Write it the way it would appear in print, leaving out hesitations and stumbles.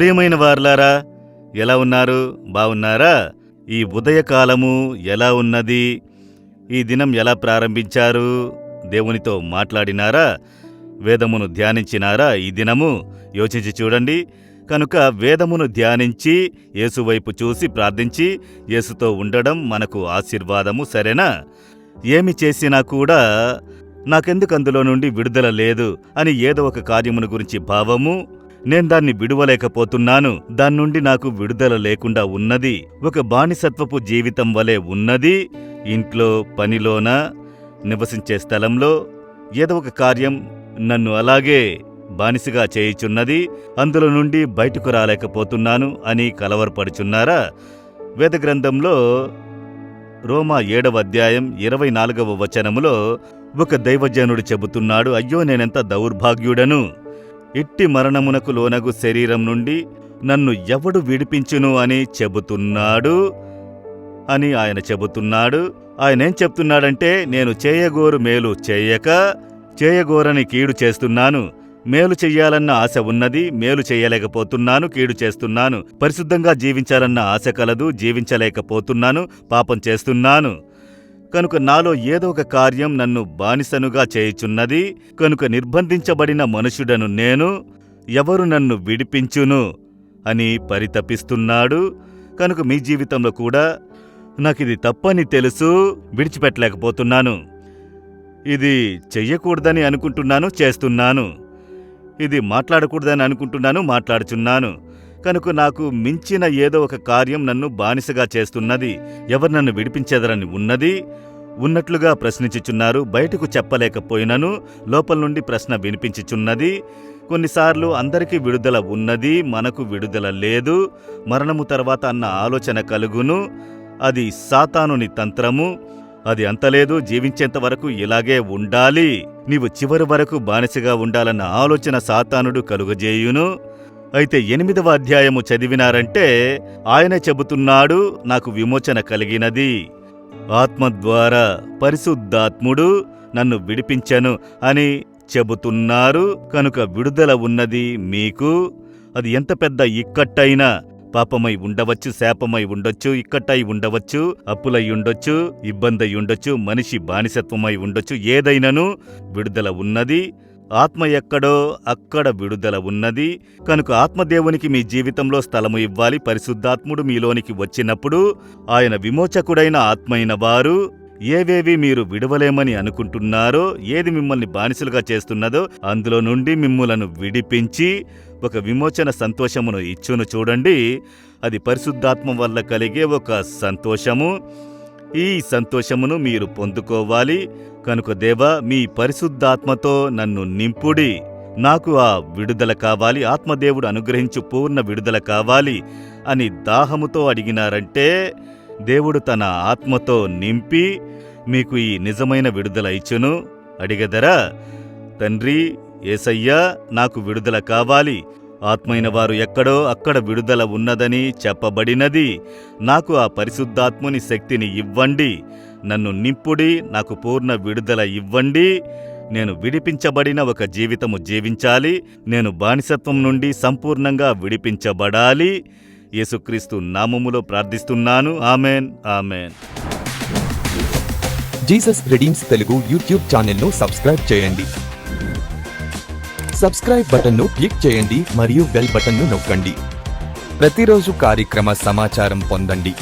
ప్రియమైన వారలారా, ఎలా ఉన్నారు? బావున్నారా? ఈ ఉదయకాలము ఎలా ఉన్నది? ఈ దినం ఎలా ప్రారంభించారు? దేవునితో మాట్లాడినారా? వేదమును ధ్యానించినారా? ఈ దినము యోచించి చూడండి. కనుక వేదమును ధ్యానించి యేసువైపు చూసి ప్రార్థించి యేసుతో ఉండడం మనకు ఆశీర్వాదము, సరేనా? ఏమి చేసినా కూడా నాకెందుకు అందులో నుండి విడుదల లేదు అని ఏదో ఒక కార్యమును గురించి భావము, నేను దాన్ని విడువలేకపోతున్నాను, దాని నుండి నాకు విడుదల లేకుండా ఉన్నది, ఒక బానిసత్వపు జీవితం వలె ఉన్నది, ఇంట్లో, పనిలోన, నివసించే స్థలంలో ఏదో ఒక కార్యం నన్ను అలాగే బానిసగా చేయుచున్నది, అందులో నుండి బయటకు రాలేకపోతున్నాను అని కలవరపడుచున్నారా? వేదగ్రంథంలో రోమా 7వ అధ్యాయం 24వ వచనములో ఒక దైవజనుడు చెబుతున్నాడు, అయ్యో నేనెంత దౌర్భాగ్యుడను, ఇట్టి మరణమునకు లోనగు శరీరం నుండి నన్ను ఎవడు విడిపించును అని చెబుతున్నాడు అని ఆయన చెబుతున్నాడు. ఆయనేం చెప్తున్నాడంటే, నేను చేయగోరు మేలు చేయక చేయగోరని కీడు చేస్తున్నాను, మేలు చెయ్యాలన్న ఆశ ఉన్నది, మేలు చెయ్యలేకపోతున్నాను, కీడు చేస్తున్నాను, పరిశుద్ధంగా జీవించాలన్న ఆశ కలదు, జీవించలేకపోతున్నాను, పాపం చేస్తున్నాను. కనుక నాలో ఏదో ఒక కార్యం నన్ను బానిసనుగా చేయుచున్నది. కనుక నిర్బంధించబడిన మనుషుడను నేను, ఎవరు నన్ను విడిపించును అని పరితపిస్తున్నాడు. కనుక మీ జీవితంలో కూడా నాకిది తప్పని తెలుసు, విడిచిపెట్టలేకపోతున్నాను, ఇది చెయ్యకూడదని అనుకుంటున్నాను, చేస్తున్నాను, ఇది మాట్లాడకూడదని అనుకుంటున్నాను, మాట్లాడుచున్నాను. కనుక నాకు మించిన ఏదో ఒక కార్యం నన్ను బానిసగా చేస్తున్నది, ఎవరు నన్ను విడిపించేదరని ఉన్నట్లుగా ప్రశ్నించుచున్నారు. బయటకు చెప్పలేకపోయినను లోపల నుండి ప్రశ్న వినిపించుచున్నది. కొన్నిసార్లు అందరికీ విడుదల ఉన్నది, మనకు విడుదల లేదు, మరణము తర్వాత అన్న ఆలోచన కలుగును, అది సాతానుని తంత్రము, అది అంతలేదు, జీవించేంత వరకు ఇలాగే ఉండాలి, నీవు చివరి వరకు బానిసగా ఉండాలన్న ఆలోచన సాతానుడు కలుగజేయును. అయితే 8వ అధ్యాయము చదివినారంటే ఆయన చెబుతున్నాడు, నాకు విమోచన కలిగినది, ఆత్మ ద్వారా పరిశుద్ధాత్ముడు నన్ను విడిపించెను అని చెబుతున్నారు. కనుక విడుదల ఉన్నది మీకు. అది ఎంత పెద్ద ఇక్కట్టైనా, పాపమై ఉండవచ్చు, శాపమై ఉండొచ్చు, ఇక్కట్టై ఉండవచ్చు, అప్పులై ఉండొచ్చు, ఇబ్బంది అయి ఉండొచ్చు, మనిషి బానిసత్వమై ఉండొచ్చు, ఏదైనను విడుదల ఉన్నది. ఆత్మ ఎక్కడో అక్కడ విడుదల ఉన్నది. కనుక ఆత్మదేవునికి మీ జీవితంలో స్థలము ఇవ్వాలి. పరిశుద్ధాత్ముడు మీలోనికి వచ్చినప్పుడు ఆయన విమోచకుడైన ఆత్మైన వారు ఏవేవి మీరు విడవలేమని అనుకుంటున్నారో, ఏది మిమ్మల్ని బానిసలుగా చేస్తున్నదో అందులో నుండి మిమ్ములను విడిపించి ఒక విమోచన సంతోషమును ఇచ్చును. చూడండి, అది పరిశుద్ధాత్మ వల్ల కలిగే ఒక సంతోషము. ఈ సంతోషమును మీరు పొందుకోవాలి. కనుక దేవా, మీ పరిశుద్ధాత్మతో నన్ను నింపుడి, నాకు ఆ విడుదల కావాలి, ఆత్మదేవుడు అనుగ్రహించు పూర్ణ విడుదల కావాలి అని దాహముతో అడిగినారంటే దేవుడు తన ఆత్మతో నింపి మీకు ఈ నిజమైన విడుదల ఇచ్చును. అడిగదరా? తండ్రి యేసయ్యా, నాకు విడుదల కావాలి, ఆత్మైన వారు ఎక్కడో అక్కడ విడుదల ఉన్నదని చెప్పబడినది, నాకు ఆ పరిశుద్ధాత్ముని శక్తిని ఇవ్వండి, నన్ను నింపుడి, నాకు పూర్ణ విడుదల ఇవ్వండి, నేను విడిపించబడిన ఒక జీవితము జీవించాలి, నేను బానిసత్వం నుండి సంపూర్ణంగా విడిపించబడాలి. యేసుక్రీస్తు నామములో ప్రార్థిస్తున్నాను. Amen, amen. Jesus redeems Telugu YouTube ఛానల్ను సబ్స్క్రైబ్ చేయండి. సబ్స్క్రైబ్ బటన్ను క్లిక్ చేయండి మరియు బెల్ బటన్ను నొక్కండి. ప్రతిరోజు కార్యక్రమ సమాచారం పొందండి.